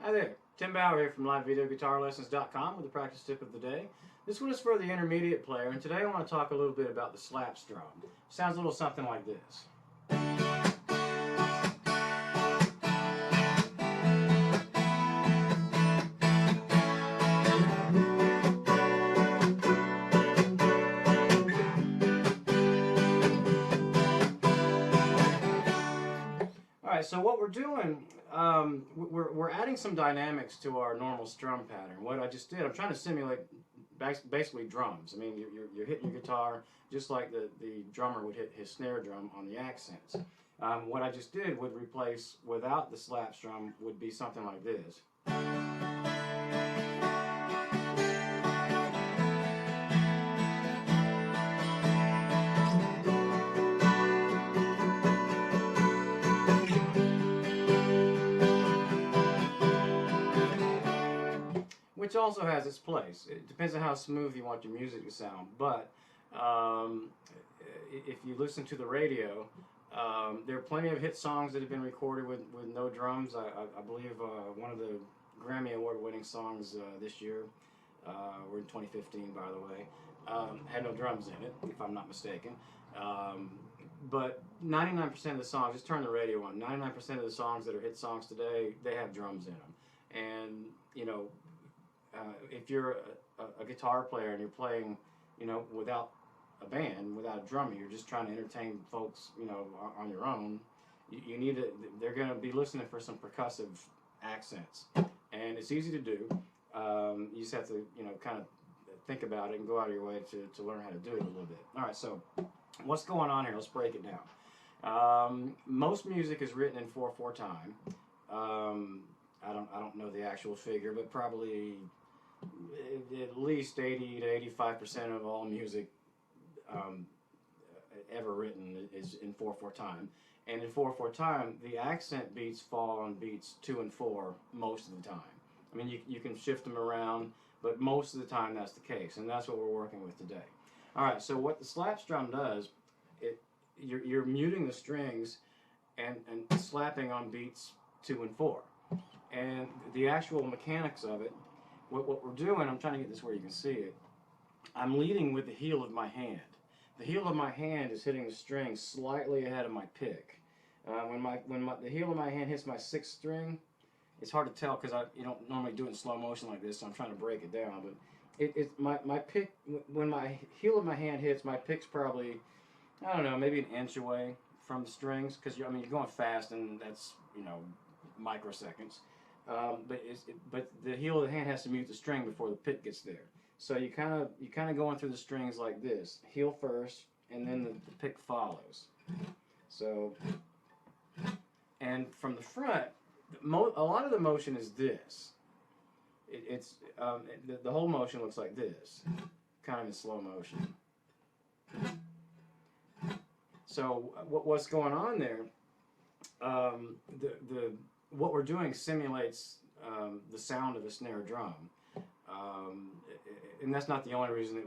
Hi there, Tim Bauer here from LiveVideoGuitarLessons.com with the practice tip of the day. This one is for the intermediate player, and today I want to talk a little bit about the slap strum. Sounds a little something like this. Alright, so what we're doing, we're adding some dynamics to our normal strum pattern. What I just did, I'm trying to simulate basically drums. I mean, you're hitting your guitar just like the drummer would hit his snare drum on the accents. What I just did would replace, without the slap strum, would be something like this. Which also has its place. It depends on how smooth you want your music to sound. But if you listen to the radio, there are plenty of hit songs that have been recorded with no drums. I believe one of the Grammy Award-winning songs this year, we're in 2015 by the way, had no drums in it, if I'm not mistaken. But 99% of the songs, just turn the radio on, 99% of the songs that are hit songs today, they have drums in them. And, you know, if you're a guitar player and you're playing, you know, without a band, without a drummer, you're just trying to entertain folks, you know, on your own, you need to, they're going to be listening for some percussive accents. And it's easy to do. You just have to, you know, kind of think about it and go out of your way to learn how to do it a little bit. All right, so what's going on here? Let's break it down. Most music is written in 4/4 time. I don't know the actual figure, but probably at least 80 to 85% of all music ever written is in 4/4 time. And in 4/4 time, the accent beats fall on beats 2 and 4 most of the time. I mean, you can shift them around, but most of the time that's the case, and that's what we're working with today. All right, so what the slap strum does, you're muting the strings and slapping on beats 2 and 4. And the actual mechanics of it, what we're doing, I'm trying to get this where you can see it, I'm leading with the heel of my hand. The heel of my hand is hitting the string slightly ahead of my pick. When the heel of my hand hits my 6th string, it's hard to tell because you don't normally do it in slow motion like this, so I'm trying to break it down. But my pick, when my heel of my hand hits, my pick's probably, I don't know, maybe an inch away from the strings, because you're going fast, and that's, you know, microseconds. But the heel of the hand has to mute the string before the pick gets there. So you kind of going through the strings like this: heel first, and then the pick follows. So, and from the front, a lot of the motion is this. The whole motion looks like this, kind of in slow motion. So what's going on there? What we're doing simulates the sound of a snare drum, and that's not the only reason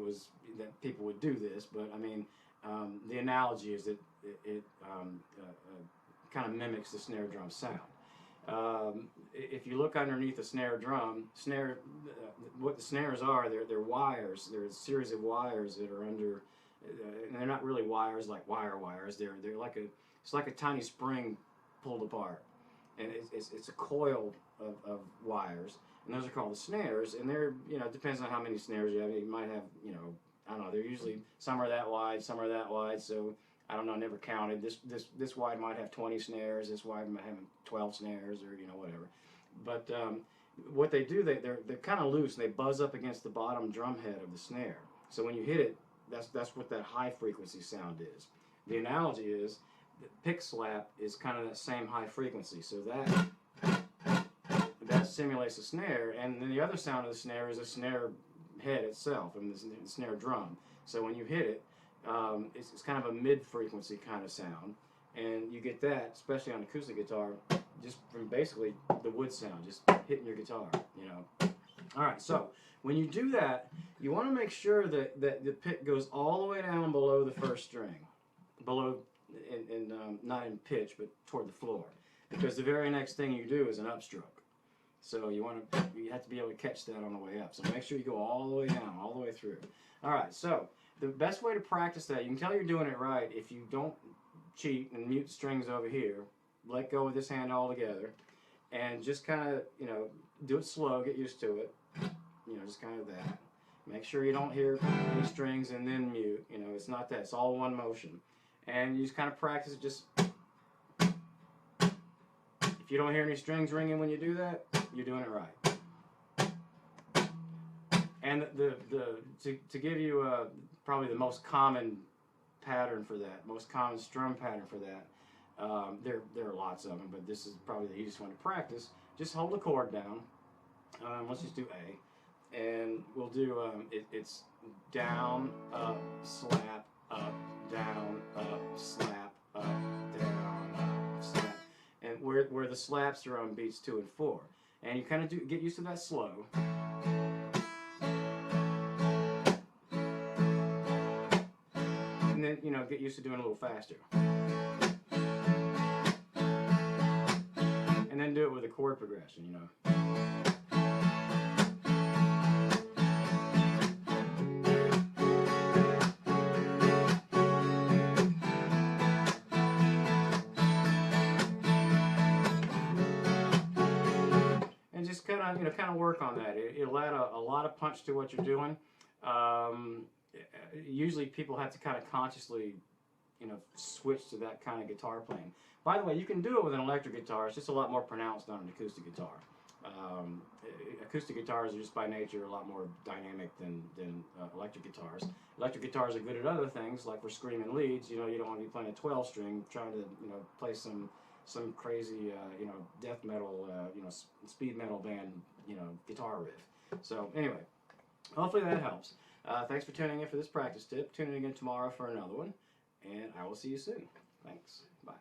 that people would do this. But I mean, the analogy is that it kind of mimics the snare drum sound. If you look underneath a snare drum, what the snares are, they're wires. They're a series of wires that are under, and they're not really wires like wires. They're like it's like a tiny spring pulled apart. And it's a coil of wires, and those are called the snares. And they're, you know, it depends on how many snares you have. You might have, you know, I don't know. They're usually, some are that wide, some are that wide. So I don't know. Never counted. This wide might have 20 snares. This wide might have 12 snares, or, you know, whatever. But what they do, they're kind of loose, and they buzz up against the bottom drum head of the snare. So when you hit it, that's what that high frequency sound is. The analogy is, the pick slap is kind of that same high frequency, so that simulates a snare, and then the other sound of the snare is a snare head itself, and the snare drum. So when you hit it, it's kind of a mid-frequency kind of sound, and you get that, especially on acoustic guitar, just from basically the wood sound, just hitting your guitar, you know. All right, so when you do that, you want to make sure that the pick goes all the way down below the first string, below. Not in pitch, but toward the floor, because the very next thing you do is an upstroke. So you have to be able to catch that on the way up. So make sure you go all the way down, all the way through. All right, so the best way to practice that, you can tell you're doing it right if you don't cheat and mute strings over here. Let go of this hand altogether, and just kind of, you know, do it slow, get used to it. You know, just kind of that. Make sure you don't hear any strings and then mute. You know, it's not that. It's all one motion. And you just kind of practice it. Just, if you don't hear any strings ringing when you do that, you're doing it right. And to give you probably the most common pattern for that, most common strum pattern for that, there are lots of them, but this is probably the easiest one to practice. Just hold the chord down. Let's just do A, and we'll do it's down, up, slap, up, down, up, slap, up, down, up, slap, and where the Slapstrum beats 2 and 4, and you kind of get used to that slow. And then, you know, get used to doing a little faster. And then do it with a chord progression, you know. And just kind of work on that. It'll add a lot of punch to what you're doing. Usually people have to kind of consciously, you know, switch to that kind of guitar playing. By the way, you can do it with an electric guitar. It's just a lot more pronounced on an acoustic guitar. Acoustic guitars are just by nature a lot more dynamic than electric guitars. Electric guitars are good at other things, like for screaming leads. You know, you don't want to be playing a 12-string trying to, you know, play some crazy, you know, death metal, you know, speed metal band, you know, guitar riff. So anyway, hopefully that helps. Thanks for tuning in for this practice tip. Tune in again tomorrow for another one, and I will see you soon. Thanks. Bye.